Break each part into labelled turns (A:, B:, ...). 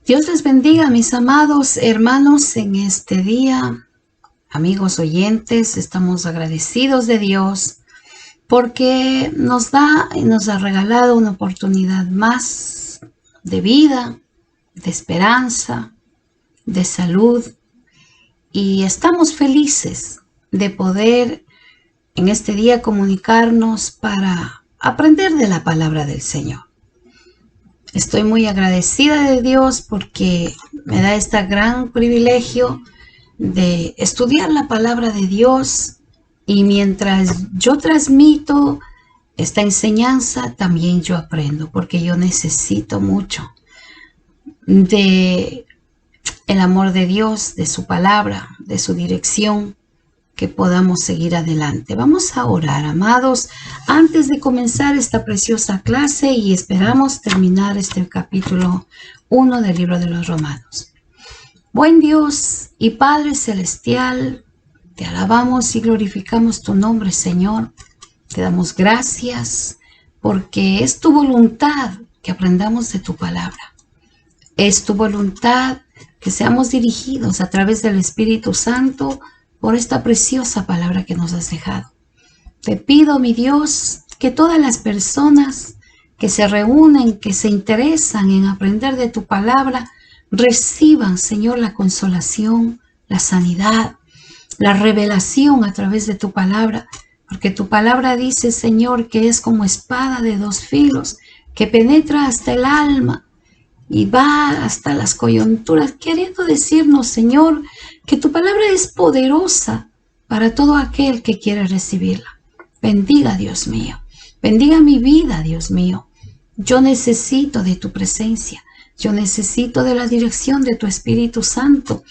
A: Dios les bendiga, mis amados hermanos, en este día. Amigos oyentes, estamos agradecidos de Dios porque nos da y nos ha regalado una oportunidad más de vida, de esperanza, de salud. Y estamos felices de poder en este día comunicarnos para aprender de la palabra del Señor. Estoy muy agradecida de Dios porque me da este gran privilegio de estudiar la palabra de Dios, y mientras yo transmito esta enseñanza, también yo aprendo, porque yo necesito mucho de el amor de Dios, de su palabra, de su dirección, que podamos seguir adelante. Vamos a orar, amados, antes de comenzar esta preciosa clase, y esperamos terminar este capítulo 1 del libro de los Romanos. Buen Dios y Padre Celestial, te alabamos y glorificamos tu nombre, Señor. Te damos gracias porque es tu voluntad que aprendamos de tu palabra. Es tu voluntad que seamos dirigidos a través del Espíritu Santo por esta preciosa palabra que nos has dejado. Te pido, mi Dios, que todas las personas que se reúnen, que se interesan en aprender de tu palabra, reciban, Señor, la consolación, la sanidad, la revelación a través de tu palabra, porque tu palabra dice, Señor, que es como espada de dos filos, que penetra hasta el alma y va hasta las coyunturas, queriendo decirnos, Señor, que tu palabra es poderosa para todo aquel que quiera recibirla. Bendiga, Dios mío. Bendiga mi vida, Dios mío. Yo necesito de tu presencia. Yo necesito de la dirección de tu Espíritu Santo.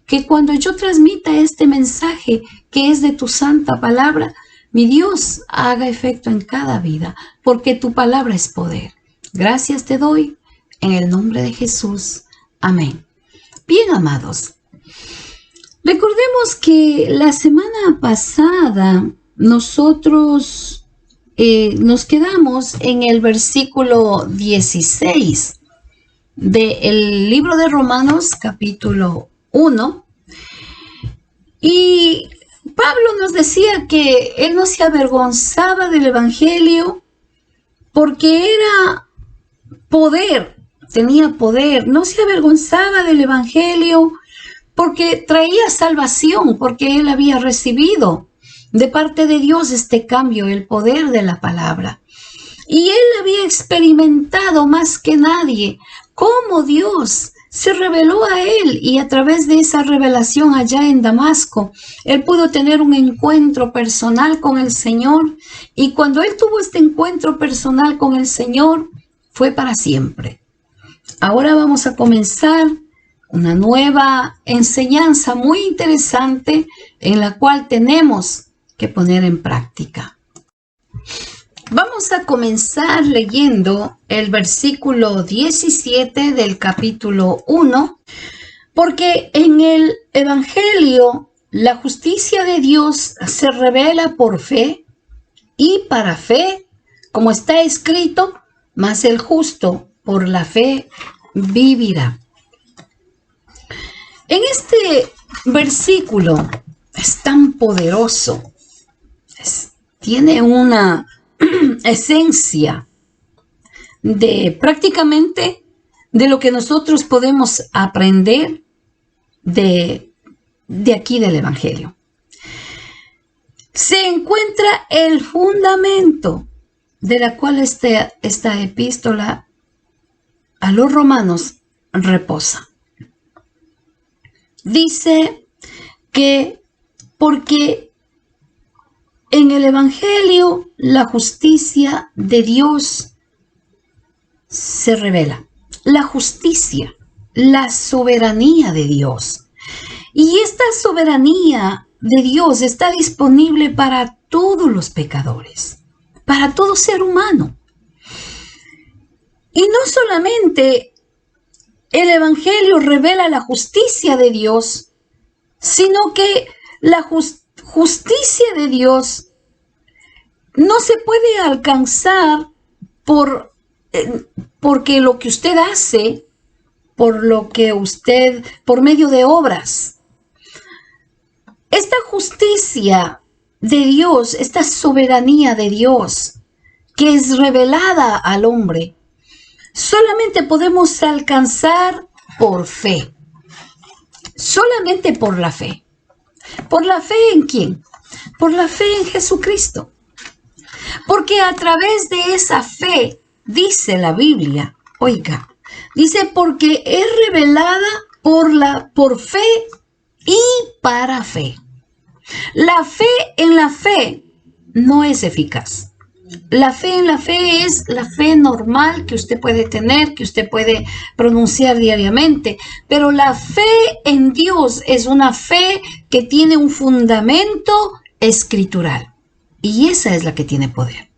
A: Que cuando yo transmita este mensaje que es de tu santa palabra, mi Dios haga efecto en cada vida, porque tu palabra es poder. Gracias te doy en el nombre de Jesús. Amén. Bien, amados. Recordemos que la semana pasada nosotros nos quedamos en el versículo 16 del libro de Romanos, capítulo 1. Y Pablo nos decía que él no se avergonzaba del evangelio porque era poder, tenía poder. No se avergonzaba del evangelio porque traía salvación, porque él había recibido de parte de Dios este cambio, el poder de la palabra. Y él había experimentado más que nadie cómo Dios se reveló a él, y a través de esa revelación allá en Damasco, él pudo tener un encuentro personal con el Señor. Y cuando él tuvo este encuentro personal con el Señor, fue para siempre. Ahora vamos a comenzar una nueva enseñanza muy interesante en la cual tenemos que poner en práctica. Vamos a comenzar leyendo el versículo 17 del capítulo 1, porque en el Evangelio la justicia de Dios se revela por fe y para fe, como está escrito, mas el justo por la fe vivirá. En este versículo es tan poderoso, tiene una esencia de prácticamente de lo que nosotros podemos aprender de aquí del Evangelio. Se encuentra el fundamento de la cual esta epístola a los romanos reposa. Dice que porque en el Evangelio la justicia de Dios se revela. La justicia, la soberanía de Dios. Y esta soberanía de Dios está disponible para todos los pecadores, para todo ser humano. Y no solamente el Evangelio revela la justicia de Dios, sino que la justicia de Dios no se puede alcanzar porque lo que usted hace por medio de obras. Esta justicia de Dios, esta soberanía de Dios, que es revelada al hombre, solamente podemos alcanzar por fe. Solamente por la fe. ¿Por la fe en quién? Por la fe en Jesucristo. Porque a través de esa fe, dice la Biblia, oiga, dice porque es revelada por fe y para fe. La fe en la fe no es eficaz. La fe en la fe es la fe normal que usted puede tener, que usted puede pronunciar diariamente, pero la fe en Dios es una fe que tiene un fundamento escritural y esa es la que tiene poder.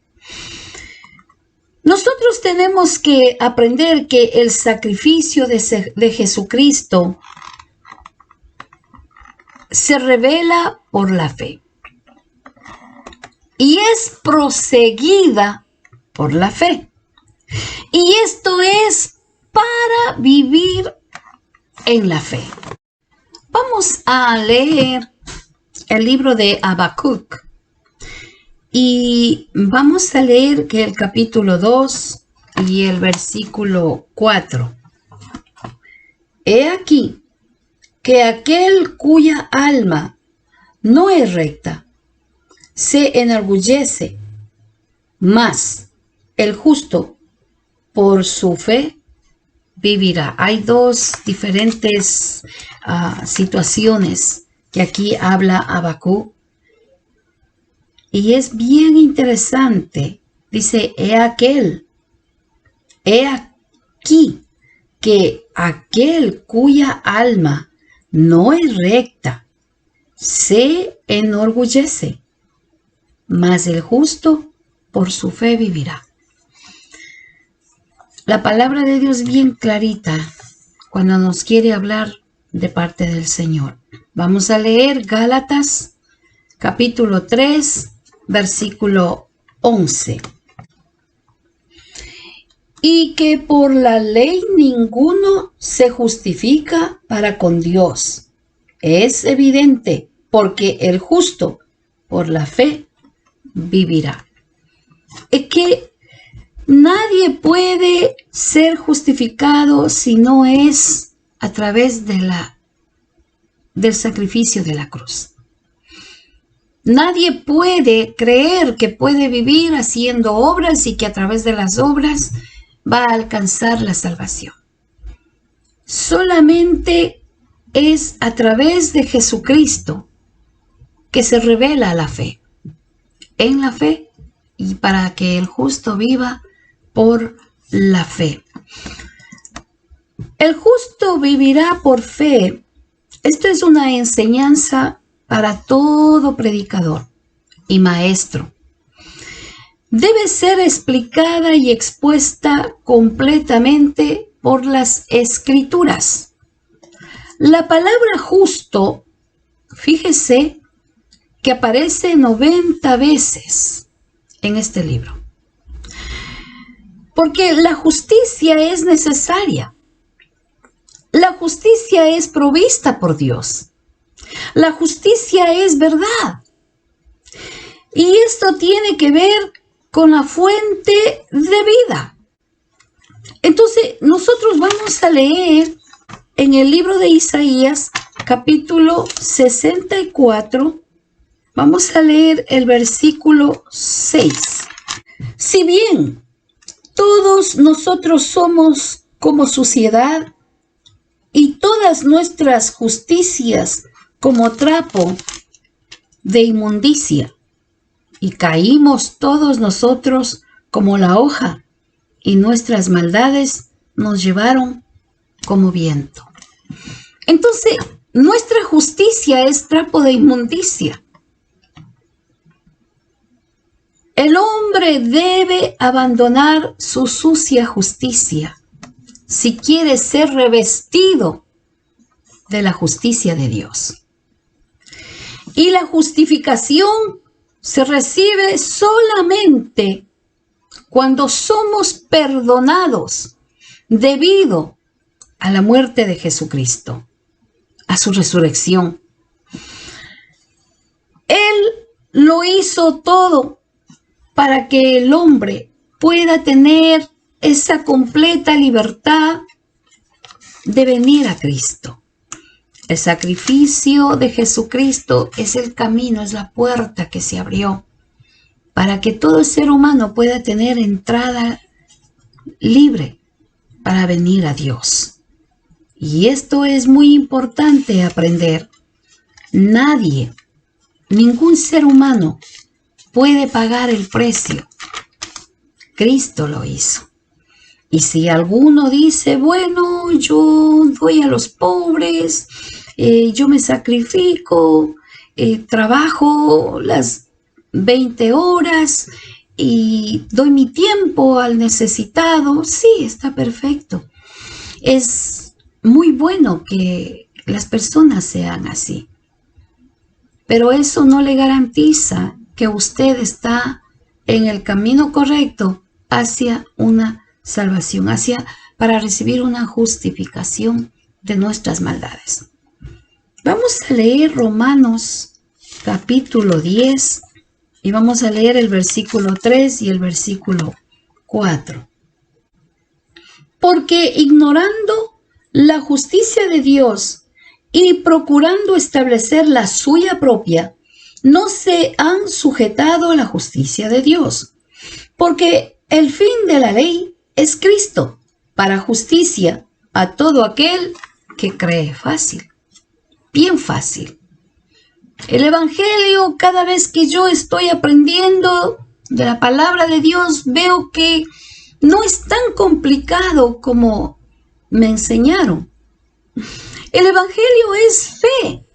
A: Nosotros tenemos que aprender que el sacrificio de Jesucristo se revela por la fe. Y es proseguida por la fe. Y esto es para vivir en la fe. Vamos a leer el libro de Habacuc. Y vamos a leer que el capítulo 2 y el versículo 4. He aquí que aquel cuya alma no es recta se enorgullece, mas el justo por su fe vivirá. Hay dos diferentes situaciones que aquí habla Habacuc y es bien interesante. Dice, he aquí que aquel cuya alma no es recta se enorgullece, mas el justo por su fe vivirá. La palabra de Dios es bien clarita cuando nos quiere hablar de parte del Señor. Vamos a leer Gálatas capítulo 3, versículo 11. Y que por la ley ninguno se justifica para con Dios. Es evidente, porque el justo por la fe vivirá. Es que nadie puede ser justificado si no es a través del sacrificio de la cruz. Nadie puede creer que puede vivir haciendo obras y que a través de las obras va a alcanzar la salvación. Solamente es a través de Jesucristo que se revela la fe. En la fe y para que el justo viva por la fe. El justo vivirá por fe. Esto es una enseñanza para todo predicador y maestro. Debe ser explicada y expuesta completamente por las Escrituras. La palabra justo, fíjese que aparece 90 veces en este libro. Porque la justicia es necesaria. La justicia es provista por Dios. La justicia es verdad. Y esto tiene que ver con la fuente de vida. Entonces, nosotros vamos a leer en el libro de Isaías, capítulo 64, vamos a leer el versículo 6. Si bien todos nosotros somos como suciedad y todas nuestras justicias como trapo de inmundicia, y caímos todos nosotros como la hoja, y nuestras maldades nos llevaron como viento. Entonces, nuestra justicia es trapo de inmundicia. El hombre debe abandonar su sucia justicia si quiere ser revestido de la justicia de Dios. Y la justificación se recibe solamente cuando somos perdonados debido a la muerte de Jesucristo, a su resurrección. Él lo hizo todo para que el hombre pueda tener esa completa libertad de venir a Cristo. El sacrificio de Jesucristo es el camino, es la puerta que se abrió para que todo ser humano pueda tener entrada libre para venir a Dios. Y esto es muy importante aprender. Nadie, ningún ser humano puede pagar el precio. Cristo lo hizo. Y si alguno dice, bueno, yo doy a los pobres, yo me sacrifico, trabajo las 20 horas y doy mi tiempo al necesitado, sí, está perfecto. Es muy bueno que las personas sean así. Pero eso no le garantiza que usted está en el camino correcto hacia una salvación, para recibir una justificación de nuestras maldades. Vamos a leer Romanos capítulo 10 y vamos a leer el versículo 3 y el versículo 4. Porque ignorando la justicia de Dios y procurando establecer la suya propia, no se han sujetado a la justicia de Dios. Porque el fin de la ley es Cristo, para justicia a todo aquel que cree. Fácil, bien fácil. El Evangelio, cada vez que yo estoy aprendiendo de la palabra de Dios, veo que no es tan complicado como me enseñaron. El Evangelio es fe,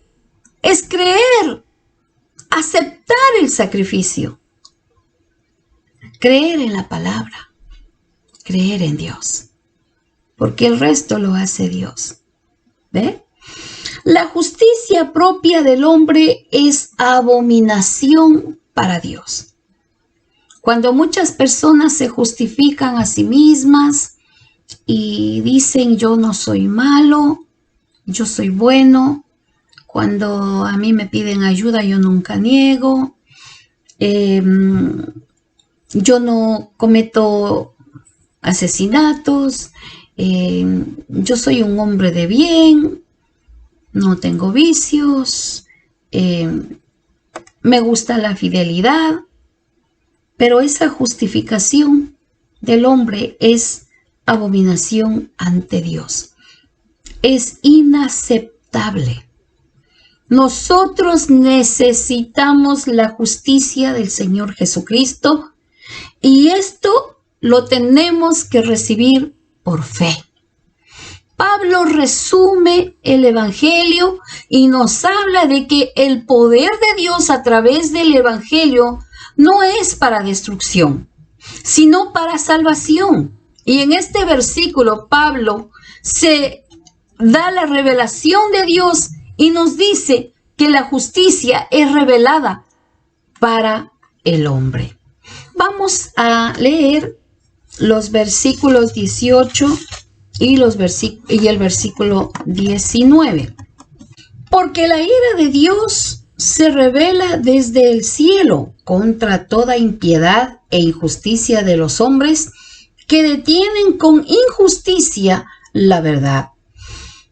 A: es creer, aceptar el sacrificio, creer en la palabra, creer en Dios, porque el resto lo hace Dios. ¿Ve? La justicia propia del hombre es abominación para Dios. Cuando muchas personas se justifican a sí mismas y dicen yo no soy malo, yo soy bueno, cuando a mí me piden ayuda yo nunca niego, yo no cometo asesinatos, yo soy un hombre de bien, no tengo vicios, me gusta la fidelidad, pero esa justificación del hombre es abominación ante Dios. Es inaceptable. Nosotros necesitamos la justicia del Señor Jesucristo y esto lo tenemos que recibir por fe. Pablo resume el Evangelio y nos habla de que el poder de Dios a través del Evangelio no es para destrucción, sino para salvación. Y en este versículo Pablo se da la revelación de Dios y nos dice que la justicia es revelada para el hombre. Vamos a leer los versículos 18 y el versículo 19. Porque la ira de Dios se revela desde el cielo contra toda impiedad e injusticia de los hombres que detienen con injusticia la verdad.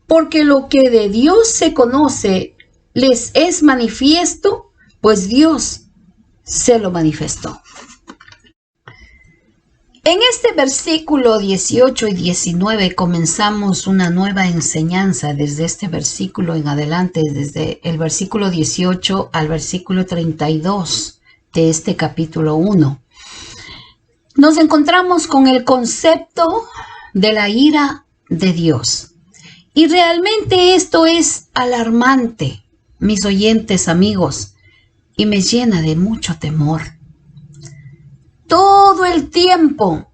A: Porque lo que de Dios se conoce les es manifiesto, pues Dios se lo manifestó. En este versículo 18 y 19 comenzamos una nueva enseñanza desde este versículo en adelante, desde el versículo 18 al versículo 32 de este capítulo 1. Nos encontramos con el concepto de la ira de Dios. Y realmente esto es alarmante, mis oyentes amigos, y me llena de mucho temor. Todo el tiempo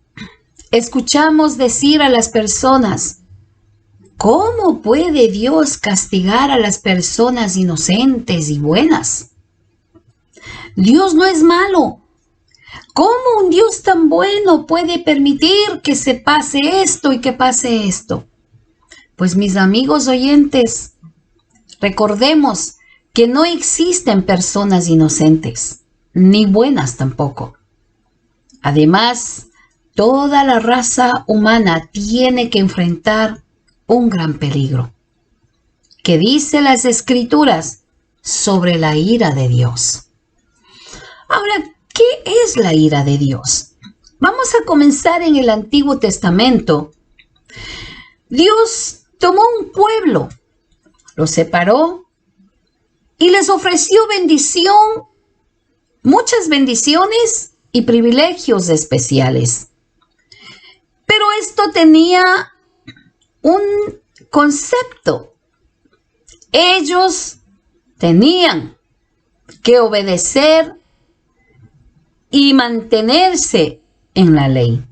A: escuchamos decir a las personas, ¿cómo puede Dios castigar a las personas inocentes y buenas? Dios no es malo. ¿Cómo un Dios tan bueno puede permitir que se pase esto y que pase esto? Pues mis amigos oyentes, recordemos que no existen personas inocentes, ni buenas tampoco. Además, toda la raza humana tiene que enfrentar un gran peligro. ¿Qué dice las Escrituras sobre la ira de Dios? Ahora, ¿qué es la ira de Dios? Vamos a comenzar en el Antiguo Testamento. Dios tomó un pueblo, lo separó y les ofreció bendición, muchas bendiciones y privilegios especiales. Pero esto tenía un concepto. Ellos tenían que obedecer y mantenerse en la ley.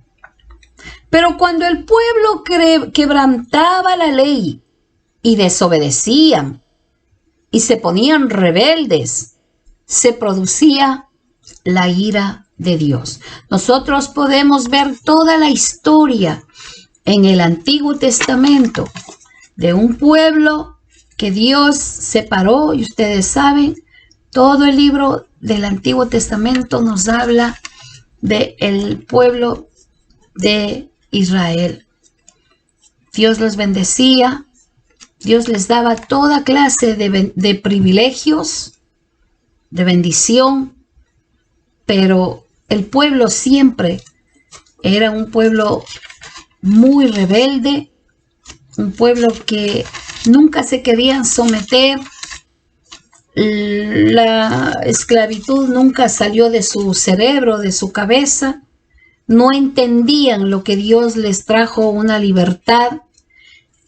A: Pero cuando el pueblo quebrantaba la ley y desobedecían y se ponían rebeldes, se producía la ira de Dios. Nosotros podemos ver toda la historia en el Antiguo Testamento de un pueblo que Dios separó, y ustedes saben, todo el libro del Antiguo Testamento nos habla del pueblo de Israel. Dios los bendecía, Dios les daba toda clase de privilegios, de bendición, pero el pueblo siempre era un pueblo muy rebelde, un pueblo que nunca se querían someter. La esclavitud nunca salió de su cerebro, de su cabeza. No entendían lo que Dios les trajo, una libertad.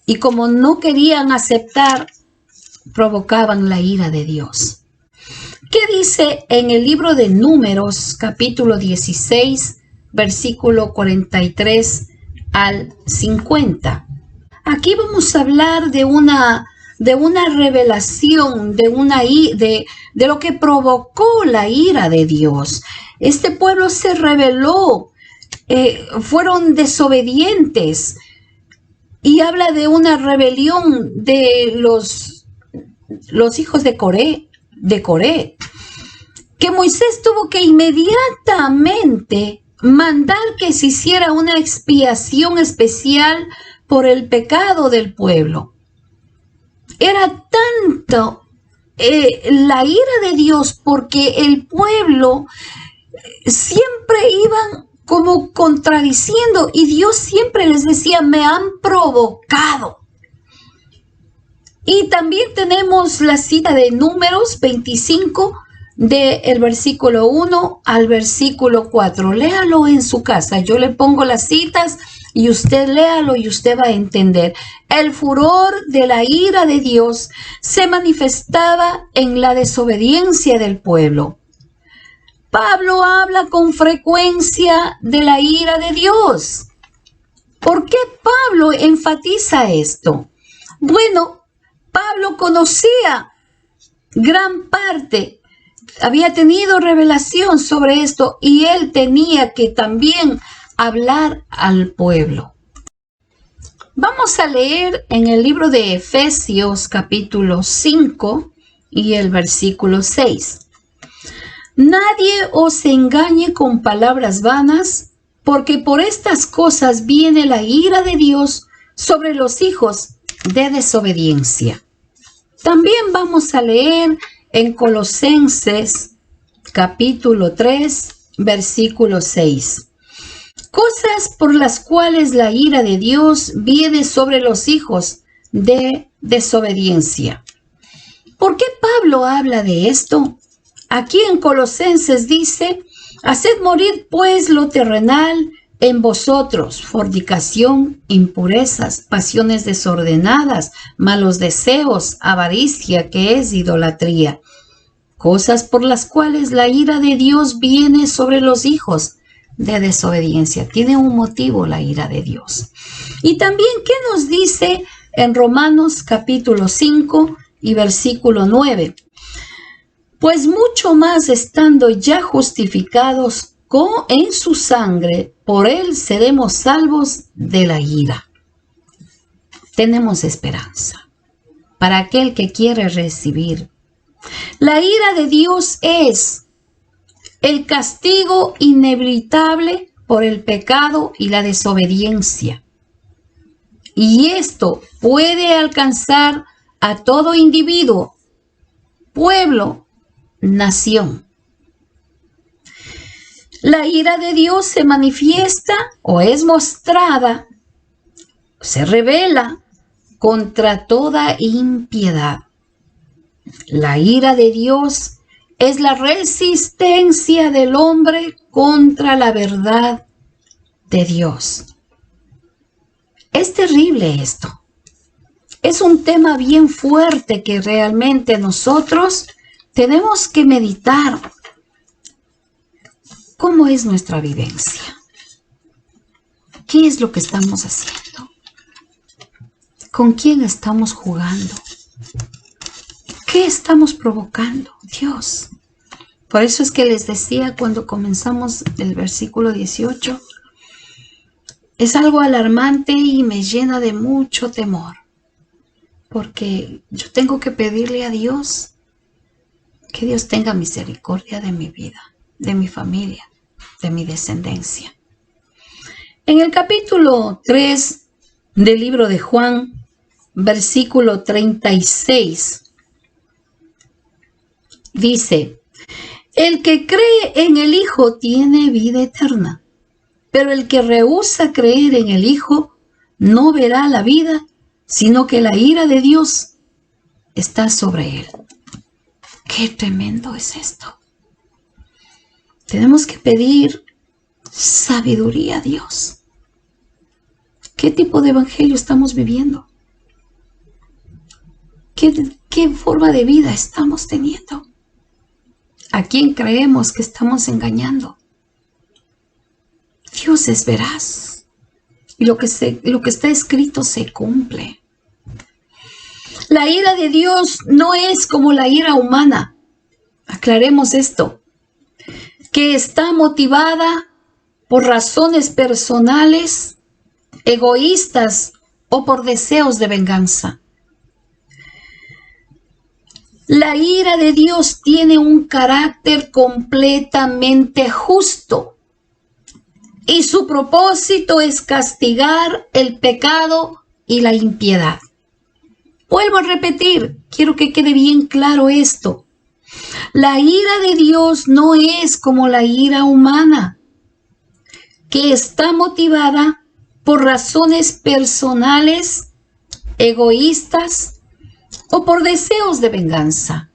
A: Y como no querían aceptar, provocaban la ira de Dios. ¿Qué dice en el libro de Números, capítulo 16, versículo 43 al 50? Aquí vamos a hablar de una revelación, de lo que provocó la ira de Dios. Este pueblo se rebeló, fueron desobedientes, y habla de una rebelión de los hijos de Coré, que Moisés tuvo que inmediatamente mandar que se hiciera una expiación especial por el pecado del pueblo. Era tanto la ira de Dios, porque el pueblo siempre iban como contradiciendo, y Dios siempre les decía: me han provocado. Y también tenemos la cita de Números 25, del versículo 1 al versículo 4. Léalo en su casa. Yo le pongo las citas y usted léalo y usted va a entender. El furor de la ira de Dios se manifestaba en la desobediencia del pueblo. Pablo habla con frecuencia de la ira de Dios. ¿Por qué Pablo enfatiza esto? Bueno, Pablo conocía gran parte, había tenido revelación sobre esto, y él tenía que también hablar al pueblo. Vamos a leer en el libro de Efesios capítulo 5 y el versículo 6. Nadie os engañe con palabras vanas, porque por estas cosas viene la ira de Dios sobre los hijos de desobediencia. También vamos a leer en Colosenses capítulo 3, versículo 6. Cosas por las cuales la ira de Dios viene sobre los hijos de desobediencia. ¿Por qué Pablo habla de esto? Aquí en Colosenses dice: haced morir pues lo terrenal en vosotros: fornicación, impurezas, pasiones desordenadas, malos deseos, avaricia, que es idolatría. Cosas por las cuales la ira de Dios viene sobre los hijos de desobediencia. Tiene un motivo la ira de Dios. Y también, ¿qué nos dice en Romanos capítulo 5 y versículo 9? Pues mucho más, estando ya justificados en su sangre, por él seremos salvos de la ira. tenemos esperanza para aquel que quiere recibir. La ira de Dios es el castigo inevitable por el pecado y la desobediencia. Y esto puede alcanzar a todo individuo, pueblo, nación. La ira de Dios se manifiesta o es mostrada, se revela contra toda impiedad. La ira de Dios es la resistencia del hombre contra la verdad de Dios. Es terrible esto. Es un tema bien fuerte que realmente nosotros tenemos que meditar. ¿Cómo es nuestra vivencia? ¿Qué es lo que estamos haciendo? ¿Con quién estamos jugando? ¿Qué estamos provocando? Dios. Por eso es que les decía cuando comenzamos el versículo 18, es algo alarmante y me llena de mucho temor, porque yo tengo que pedirle a Dios que Dios tenga misericordia de mi vida, de mi familia, de mi descendencia. En el capítulo 3 del libro de Juan, versículo 36, dice: el que cree en el Hijo tiene vida eterna, pero el que rehúsa creer en el Hijo no verá la vida, sino que la ira de Dios está sobre él. ¡Qué tremendo es esto! Tenemos que pedir sabiduría a Dios. ¿Qué tipo de evangelio estamos viviendo? ¿Qué forma de vida estamos teniendo? ¿A quién creemos que estamos engañando? Dios es veraz. Y lo que está escrito se cumple. La ira de Dios no es como la ira humana. Aclaremos esto. Que está motivada por razones personales, egoístas o por deseos de venganza. La ira de Dios tiene un carácter completamente justo y su propósito es castigar el pecado y la impiedad. Vuelvo a repetir, quiero que quede bien claro esto. La ira de Dios no es como la ira humana, que está motivada por razones personales, egoístas o por deseos de venganza.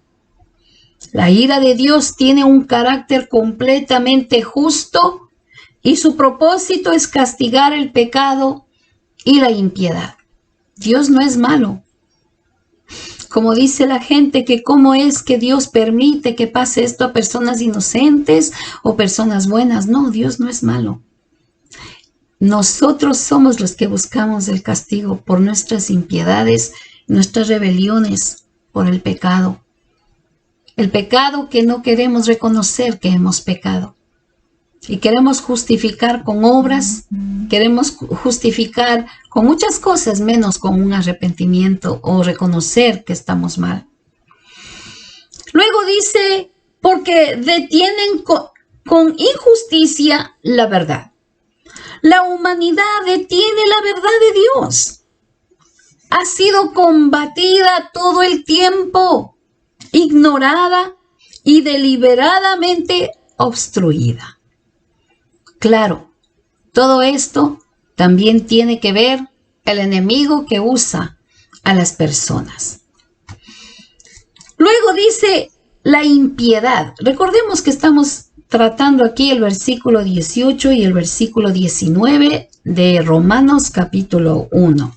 A: La ira de Dios tiene un carácter completamente justo y su propósito es castigar el pecado y la impiedad. Dios no es malo. Como dice la gente, que cómo es que Dios permite que pase esto a personas inocentes o personas buenas. No, Dios no es malo. Nosotros somos los que buscamos el castigo por nuestras impiedades, nuestras rebeliones, por el pecado. El pecado que no queremos reconocer que hemos pecado. Y queremos justificar con obras, queremos justificar con muchas cosas, menos con un arrepentimiento o reconocer que estamos mal. Luego dice, porque detienen con injusticia la verdad. La humanidad detiene la verdad de Dios. Ha sido combatida todo el tiempo, ignorada y deliberadamente obstruida. Claro, todo esto también tiene que ver el enemigo que usa a las personas. Luego dice la impiedad. Recordemos que estamos tratando aquí el versículo 18 y el versículo 19 de Romanos capítulo 1.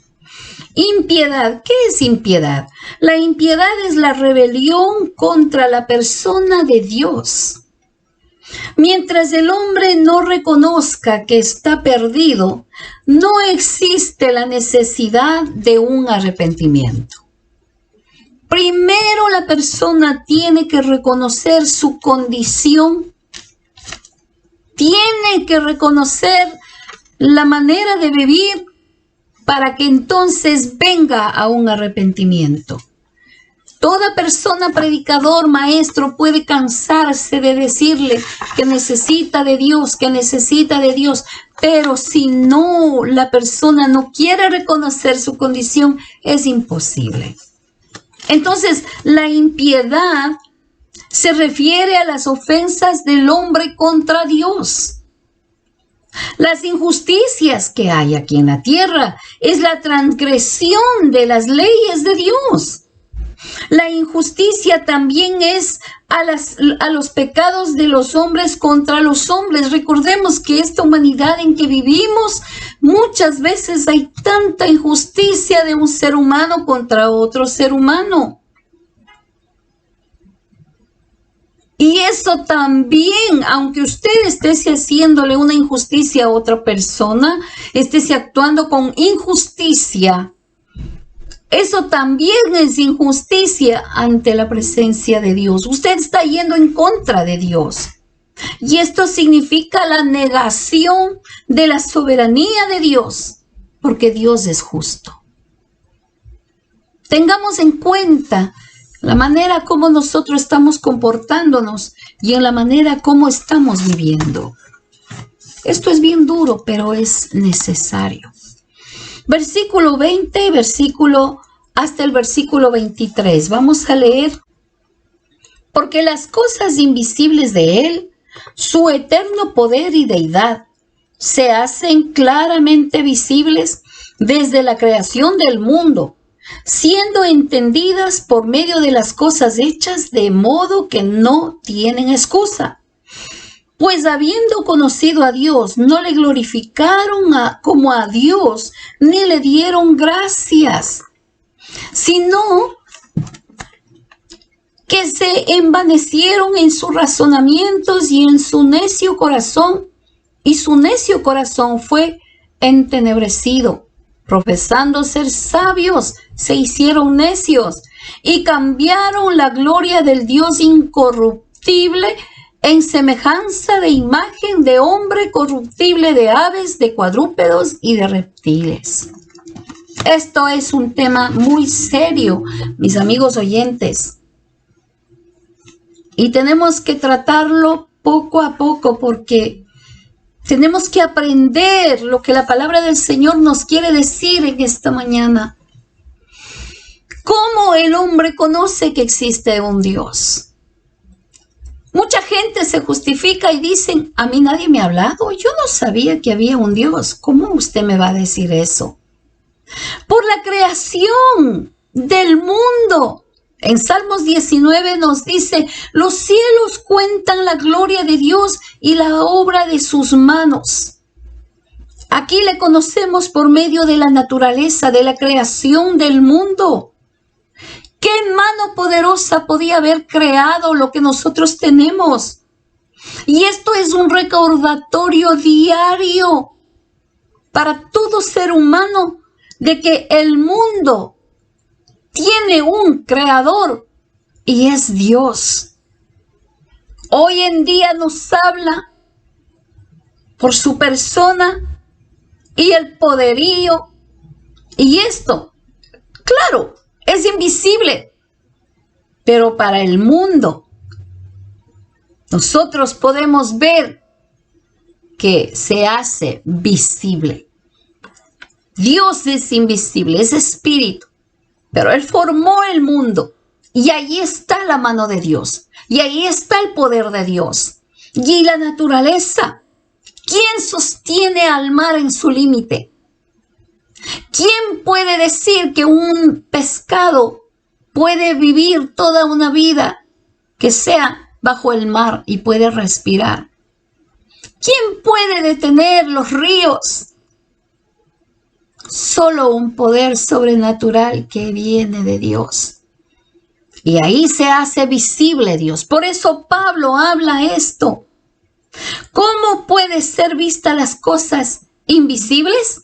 A: Impiedad. ¿Qué es impiedad? La impiedad es la rebelión contra la persona de Dios. Mientras el hombre no reconozca que está perdido, no existe la necesidad de un arrepentimiento. Primero la persona tiene que reconocer su condición, tiene que reconocer la manera de vivir para que entonces venga a un arrepentimiento. Toda persona, predicador, maestro, puede cansarse de decirle que necesita de Dios, pero si no, la persona no quiere reconocer su condición, es imposible. Entonces, la impiedad se refiere a las ofensas del hombre contra Dios. Las injusticias que hay aquí en la tierra es la transgresión de las leyes de Dios. La injusticia también es a los pecados de los hombres contra los hombres. Recordemos que esta humanidad en que vivimos, muchas veces hay tanta injusticia de un ser humano contra otro ser humano. Y eso también, aunque usted esté haciéndole una injusticia a otra persona, esté actuando con injusticia, eso también es injusticia ante la presencia de Dios. Usted está yendo en contra de Dios. Y esto significa la negación de la soberanía de Dios, porque Dios es justo. Tengamos en cuenta la manera como nosotros estamos comportándonos y en la manera como estamos viviendo. Esto es bien duro, pero es necesario. Versículo 20, hasta el versículo 23. Vamos a leer. Porque las cosas invisibles de Él, su eterno poder y deidad, se hacen claramente visibles desde la creación del mundo, siendo entendidas por medio de las cosas hechas, de modo que no tienen excusa. Pues habiendo conocido a Dios, no le glorificaron como a Dios, ni le dieron gracias, sino que se envanecieron en sus razonamientos y en su necio corazón, y su necio corazón fue entenebrecido. Profesando ser sabios, se hicieron necios y cambiaron la gloria del Dios incorruptible en semejanza de imagen de hombre corruptible, de aves, de cuadrúpedos y de reptiles. Esto es un tema muy serio, mis amigos oyentes. Y tenemos que tratarlo poco a poco porque tenemos que aprender lo que la palabra del Señor nos quiere decir en esta mañana. ¿Cómo el hombre conoce que existe un Dios? Mucha gente se justifica y dicen, a mí nadie me ha hablado, yo no sabía que había un Dios. ¿Cómo usted me va a decir eso? Por la creación del mundo. En Salmos 19 nos dice, los cielos cuentan la gloria de Dios y la obra de sus manos. Aquí le conocemos por medio de la naturaleza, de la creación del mundo. ¿Qué mano poderosa podía haber creado lo que nosotros tenemos? Y esto es un recordatorio diario para todo ser humano de que el mundo tiene un creador y es Dios. Hoy en día nos habla por su persona y el poderío. Y esto, claro, es invisible, pero para el mundo nosotros podemos ver que se hace visible. Dios es invisible, es espíritu, pero Él formó el mundo y ahí está la mano de Dios y ahí está el poder de Dios y la naturaleza. ¿Quién sostiene al mar en su límite? ¿Quién puede decir que un pescado puede vivir toda una vida que sea bajo el mar y puede respirar? ¿Quién puede detener los ríos? Solo un poder sobrenatural que viene de Dios. Y ahí se hace visible Dios. Por eso Pablo habla esto. ¿Cómo puede ser vista las cosas invisibles?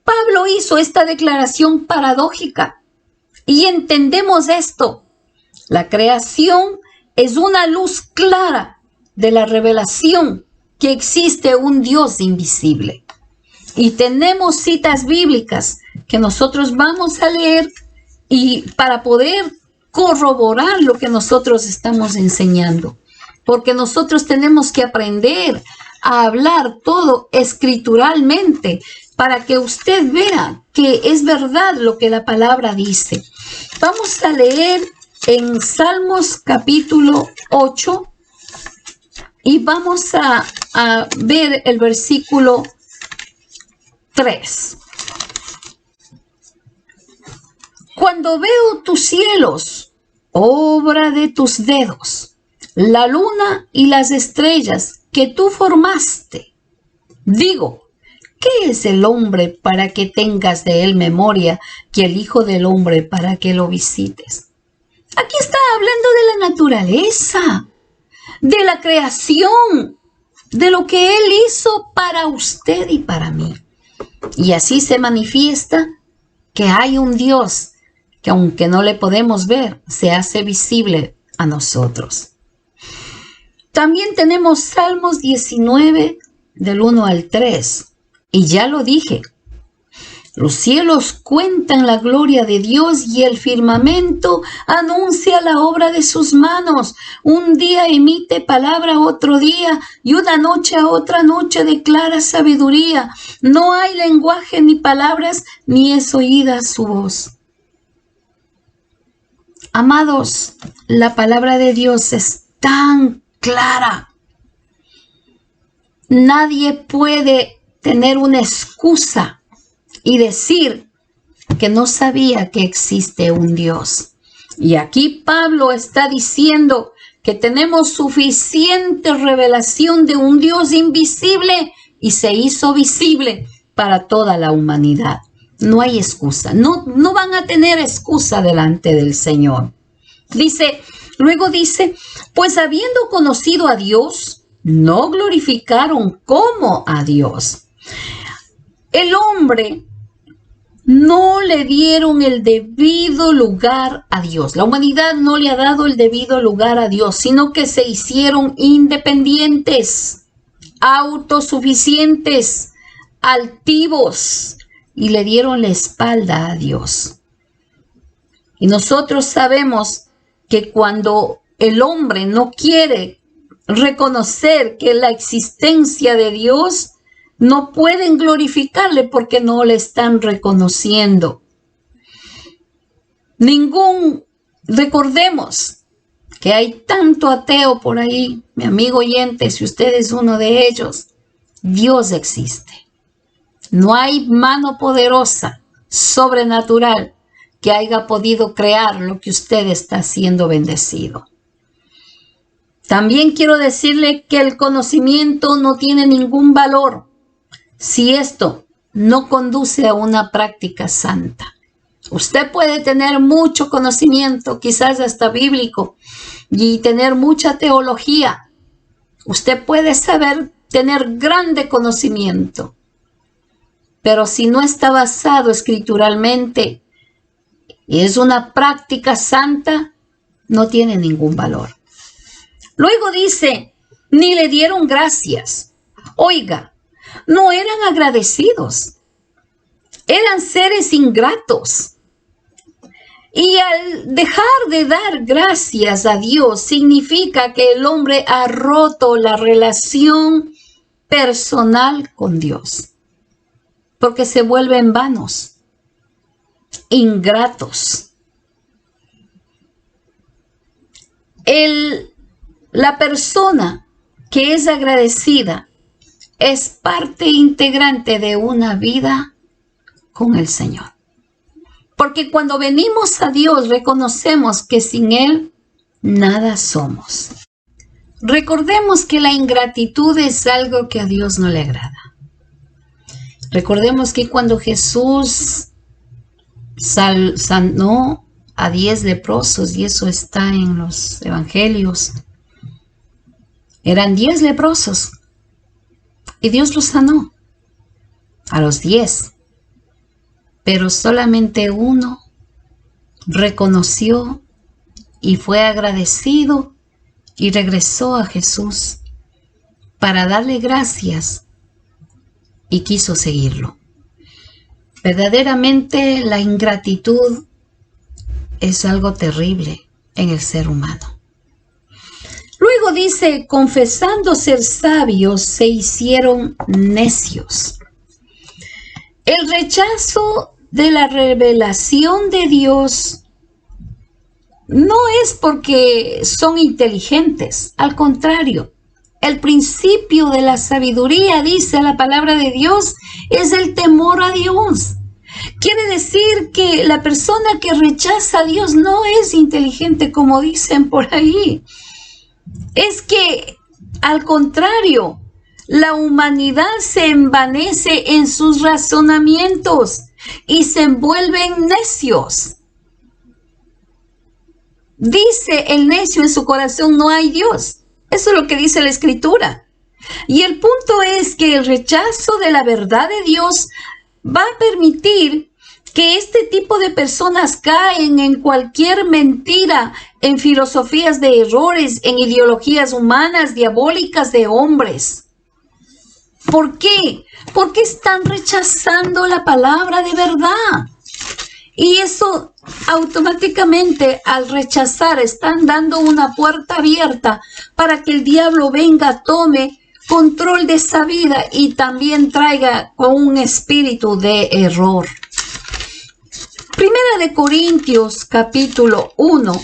A: Pablo hizo esta declaración paradójica y entendemos esto. La creación es una luz clara de la revelación que existe un Dios invisible. Y tenemos citas bíblicas que nosotros vamos a leer y para poder corroborar lo que nosotros estamos enseñando. Porque nosotros tenemos que aprender a hablar todo escrituralmente para que usted vea que es verdad lo que la palabra dice. Vamos a leer en Salmos capítulo 8 y vamos a ver el versículo 3. Cuando veo tus cielos, obra de tus dedos, la luna y las estrellas que tú formaste, digo, ¿qué es el hombre para que tengas de él memoria, que el Hijo del Hombre para que lo visites? Aquí está hablando de la naturaleza, de la creación, de lo que Él hizo para usted y para mí. Y así se manifiesta que hay un Dios que, aunque no le podemos ver, se hace visible a nosotros. También tenemos Salmos 19 del 1 al 3. Y ya lo dije, los cielos cuentan la gloria de Dios y el firmamento anuncia la obra de sus manos. Un día emite palabra a otro día y una noche a otra noche declara sabiduría. No hay lenguaje ni palabras, ni es oída su voz. Amados, la palabra de Dios es tan clara. Nadie puede tener una excusa y decir que no sabía que existe un Dios. Y aquí Pablo está diciendo que tenemos suficiente revelación de un Dios invisible y se hizo visible para toda la humanidad. No hay excusa, no van a tener excusa delante del Señor. Luego dice, pues habiendo conocido a Dios, no glorificaron como a Dios. El hombre no le dieron el debido lugar a Dios. La humanidad no le ha dado el debido lugar a Dios, sino que se hicieron independientes, autosuficientes, altivos y le dieron la espalda a Dios. Y nosotros sabemos que cuando el hombre no quiere reconocer que la existencia de Dios, no pueden glorificarle porque no le están reconociendo. Recordemos que hay tanto ateo por ahí, mi amigo oyente, si usted es uno de ellos, Dios existe. No hay mano poderosa, sobrenatural, que haya podido crear lo que usted está siendo bendecido. También quiero decirle que el conocimiento no tiene ningún valor si esto no conduce a una práctica santa. Usted puede tener mucho conocimiento, quizás hasta bíblico, y tener mucha teología. Usted puede tener grande conocimiento, pero si no está basado escrituralmente y es una práctica santa, no tiene ningún valor. Luego dice, ni le dieron gracias. Oiga, no eran agradecidos, eran seres ingratos. Y al dejar de dar gracias a Dios, significa que el hombre ha roto la relación personal con Dios, porque se vuelven vanos, ingratos. La persona que es agradecida es parte integrante de una vida con el Señor. Porque cuando venimos a Dios, reconocemos que sin Él nada somos. Recordemos que la ingratitud es algo que a Dios no le agrada. Recordemos que cuando Jesús sanó a 10 leprosos, y eso está en los evangelios, eran 10 leprosos y Dios los sanó a los 10, pero solamente uno reconoció y fue agradecido y regresó a Jesús para darle gracias y quiso seguirlo. Verdaderamente la ingratitud es algo terrible en el ser humano. Luego dice, confesando ser sabios, se hicieron necios. El rechazo de la revelación de Dios no es porque son inteligentes, al contrario. El principio de la sabiduría, dice la palabra de Dios, es el temor a Dios. Quiere decir que la persona que rechaza a Dios no es inteligente, como dicen por ahí. Es que, al contrario, la humanidad se envanece en sus razonamientos y se envuelven necios. Dice el necio en su corazón, no hay Dios. Eso es lo que dice la Escritura. Y el punto es que el rechazo de la verdad de Dios va a permitir que este tipo de personas caen en cualquier mentira, en filosofías de errores, en ideologías humanas, diabólicas de hombres. ¿Por qué? Porque están rechazando la palabra de verdad. Y eso automáticamente, al rechazar, están dando una puerta abierta para que el diablo venga, tome control de esa vida y también traiga con un espíritu de error. Primera de Corintios, capítulo 1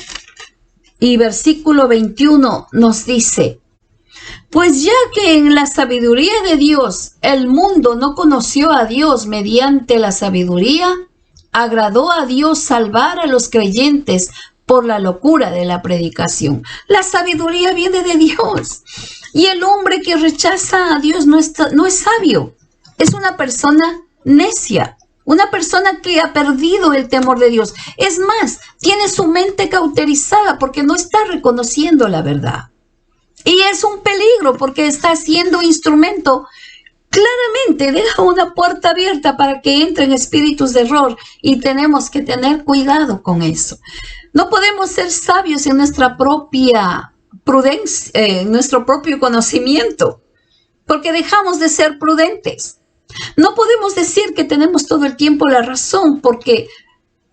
A: y versículo 21 nos dice, pues ya que en la sabiduría de Dios el mundo no conoció a Dios mediante la sabiduría, agradó a Dios salvar a los creyentes por la locura de la predicación. La sabiduría viene de Dios. Y el hombre que rechaza a Dios no es sabio. Es una persona necia. Una persona que ha perdido el temor de Dios. Es más, tiene su mente cauterizada porque no está reconociendo la verdad. Y es un peligro porque está siendo instrumento. Claramente deja una puerta abierta para que entren espíritus de error y tenemos que tener cuidado con eso. No podemos ser sabios en nuestra propia prudencia, en nuestro propio conocimiento, porque dejamos de ser prudentes. No podemos decir que tenemos todo el tiempo la razón, porque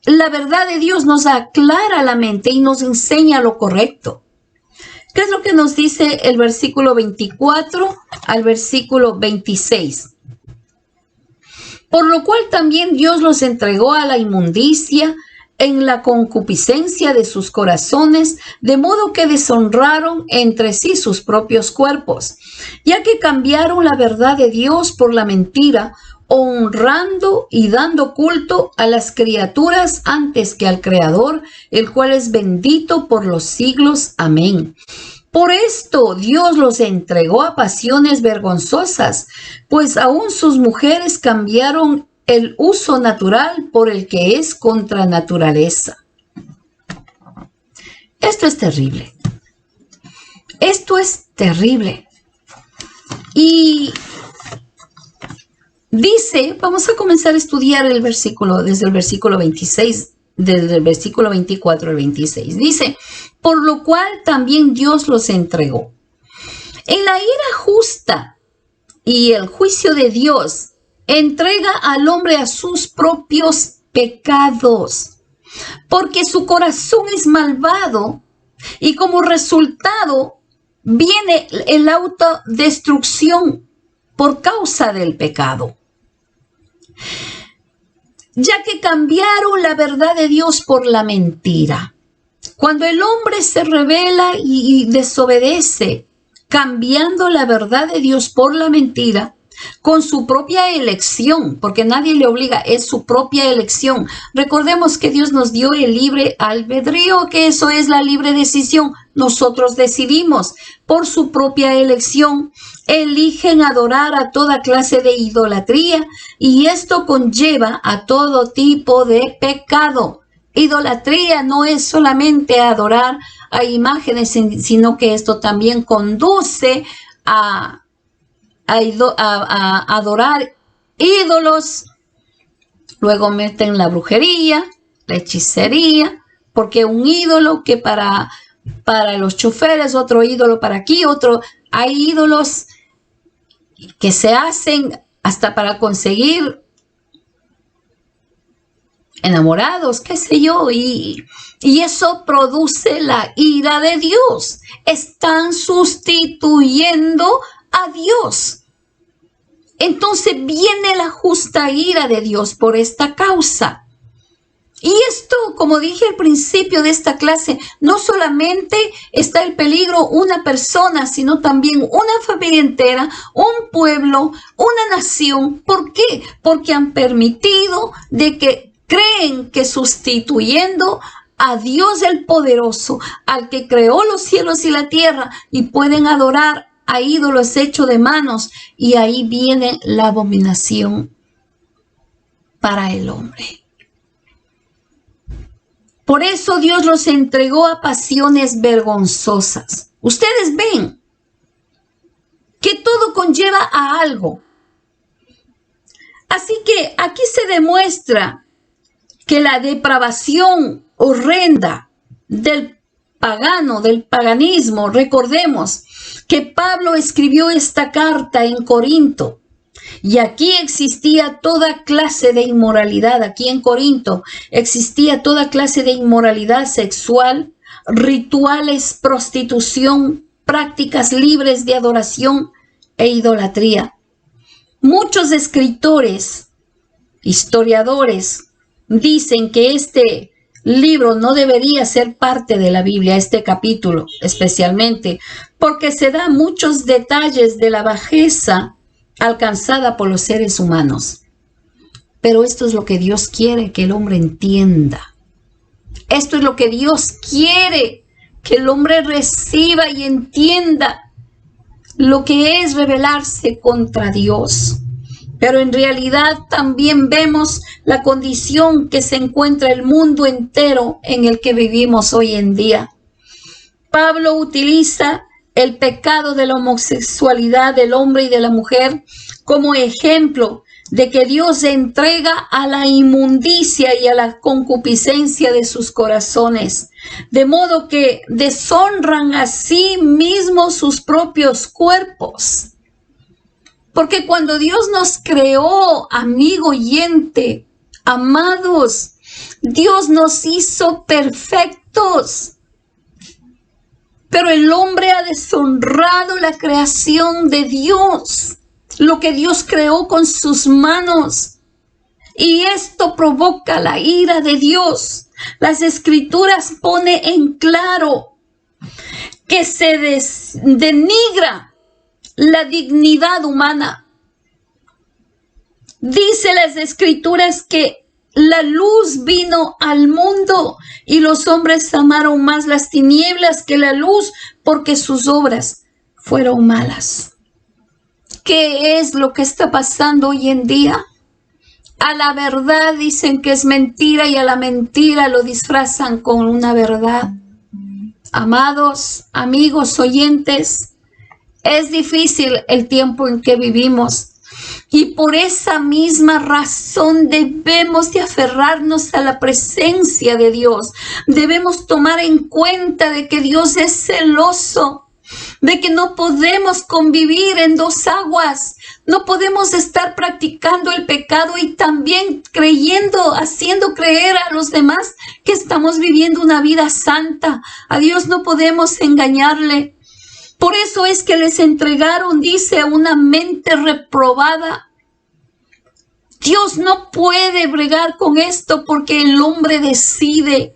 A: la verdad de Dios nos aclara la mente y nos enseña lo correcto. ¿Qué es lo que nos dice el versículo 24 al versículo 26? Por lo cual también Dios los entregó a la inmundicia en la concupiscencia de sus corazones, de modo que deshonraron entre sí sus propios cuerpos, ya que cambiaron la verdad de Dios por la mentira, honrando y dando culto a las criaturas antes que al Creador, el cual es bendito por los siglos. Amén. Por esto Dios los entregó a pasiones vergonzosas, pues aún sus mujeres cambiaron el uso natural por el que es contra naturaleza. Esto es terrible. Esto es terrible. Y dice, vamos a comenzar a estudiar el versículo, desde el versículo 26, desde el versículo 24 al 26. Dice, por lo cual también Dios los entregó. En la ira justa y el juicio de Dios, entrega al hombre a sus propios pecados, porque su corazón es malvado y como resultado viene la autodestrucción por causa del pecado. Ya que cambiaron la verdad de Dios por la mentira. Cuando el hombre se rebela y desobedece, cambiando la verdad de Dios por la mentira, con su propia elección, porque nadie le obliga, es su propia elección. Recordemos que Dios nos dio el libre albedrío, que eso es la libre decisión. Nosotros decidimos por su propia elección, eligen adorar a toda clase de idolatría y esto conlleva a todo tipo de pecado. Idolatría no es solamente adorar a imágenes, sino que esto también conduce a adorar ídolos. Luego meten la brujería, la hechicería, porque un ídolo que para los choferes, otro ídolo para aquí, otro. Hay ídolos que se hacen hasta para conseguir enamorados, qué sé yo, y eso produce la ira de Dios. Están sustituyendo a Dios. Entonces viene la justa ira de Dios por esta causa. Y esto, como dije al principio de esta clase, no solamente está el peligro una persona, sino también una familia entera, un pueblo, una nación. ¿Por qué? Porque han permitido de que creen que sustituyendo a Dios el poderoso, al que creó los cielos y la tierra, y pueden adorar a ídolos hechos de manos, y ahí viene la abominación para el hombre. Por eso Dios los entregó a pasiones vergonzosas. Ustedes ven que todo conlleva a algo. Así que aquí se demuestra que la depravación horrenda del pagano, del paganismo, recordemos que Pablo escribió esta carta en Corinto. Y aquí existía toda clase de inmoralidad. Aquí en Corinto existía toda clase de inmoralidad sexual, rituales, prostitución, prácticas libres de adoración e idolatría. Muchos escritores, historiadores, dicen que este libro no debería ser parte de la Biblia, este capítulo especialmente, porque se da muchos detalles de la bajeza alcanzada por los seres humanos. Pero esto es lo que Dios quiere que el hombre entienda. Esto es lo que Dios quiere que el hombre reciba y entienda lo que es rebelarse contra Dios. Pero en realidad también vemos la condición que se encuentra el mundo entero en el que vivimos hoy en día. Pablo utiliza el pecado de la homosexualidad del hombre y de la mujer como ejemplo de que Dios se entrega a la inmundicia y a la concupiscencia de sus corazones, de modo que deshonran a sí mismos sus propios cuerpos. Porque cuando Dios nos creó, amigo oyente, amados, Dios nos hizo perfectos. Pero el hombre ha deshonrado la creación de Dios, lo que Dios creó con sus manos. Y esto provoca la ira de Dios. Las Escrituras ponen en claro que se denigra la dignidad humana. Dice las Escrituras que la luz vino al mundo y los hombres amaron más las tinieblas que la luz porque sus obras fueron malas. ¿Qué es lo que está pasando hoy en día? A la verdad dicen que es mentira y a la mentira lo disfrazan con una verdad. Amados, amigos, oyentes, es difícil el tiempo en que vivimos. Y por esa misma razón debemos de aferrarnos a la presencia de Dios. Debemos tomar en cuenta de que Dios es celoso, de que no podemos convivir en dos aguas. No podemos estar practicando el pecado y también creyendo, haciendo creer a los demás que estamos viviendo una vida santa. A Dios no podemos engañarle. Por eso es que les entregaron, dice, una mente reprobada. Dios no puede bregar con esto porque el hombre decide.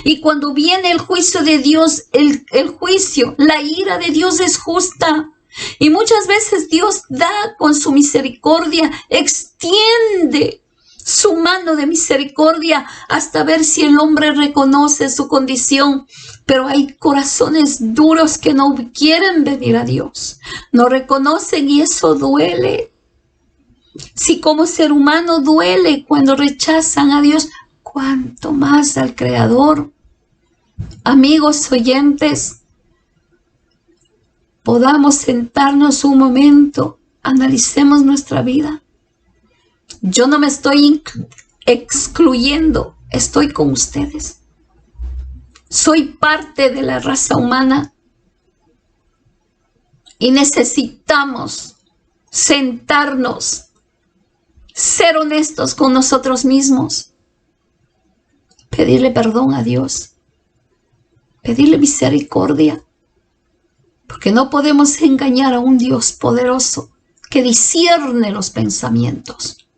A: Y cuando viene el juicio de Dios, el juicio, la ira de Dios es justa. Y muchas veces Dios da con su misericordia, extiende su mano de misericordia hasta ver si el hombre reconoce su condición. Pero hay corazones duros que no quieren venir a Dios, no reconocen y eso duele. Si como ser humano duele cuando rechazan a Dios, ¿cuánto más al Creador? Amigos oyentes, podamos sentarnos un momento, analicemos nuestra vida. Yo no me estoy excluyendo, estoy con ustedes. Soy parte de la raza humana y necesitamos sentarnos ser honestos con nosotros mismos, pedirle perdón a Dios, pedirle misericordia, porque no podemos engañar a un Dios poderoso que discierne los pensamientos.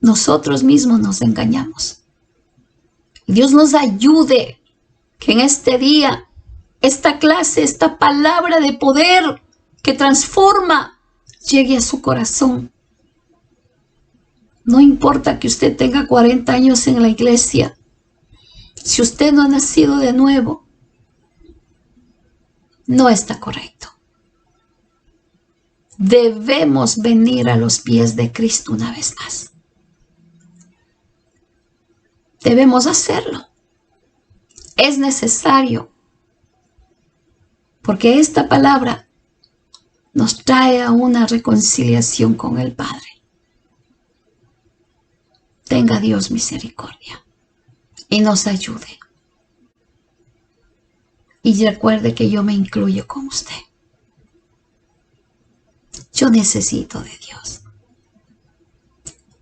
A: Nosotros mismos nos engañamos. Dios nos ayude que en este día, esta clase, esta palabra de poder que transforma, llegue a su corazón. No importa que usted tenga 40 años en la iglesia. Si usted no ha nacido de nuevo, no está correcto. Debemos venir a los pies de Cristo una vez más. Debemos hacerlo. Es necesario, porque esta palabra nos trae a una reconciliación con el Padre. Tenga Dios misericordia y nos ayude. Y recuerde que yo me incluyo con usted. Yo necesito de Dios.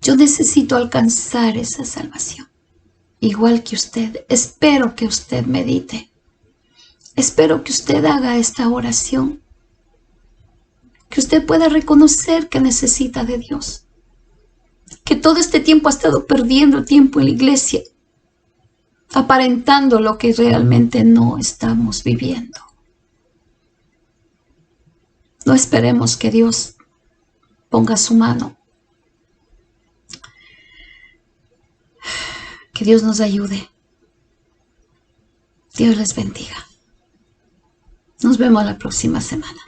A: Yo necesito alcanzar esa salvación. Igual que usted, espero que usted medite. Espero que usted haga esta oración. Que usted pueda reconocer que necesita de Dios. Que todo este tiempo ha estado perdiendo tiempo en la iglesia, aparentando lo que realmente no estamos viviendo. No esperemos que Dios ponga su mano. Que Dios nos ayude. Dios les bendiga. Nos vemos la próxima semana.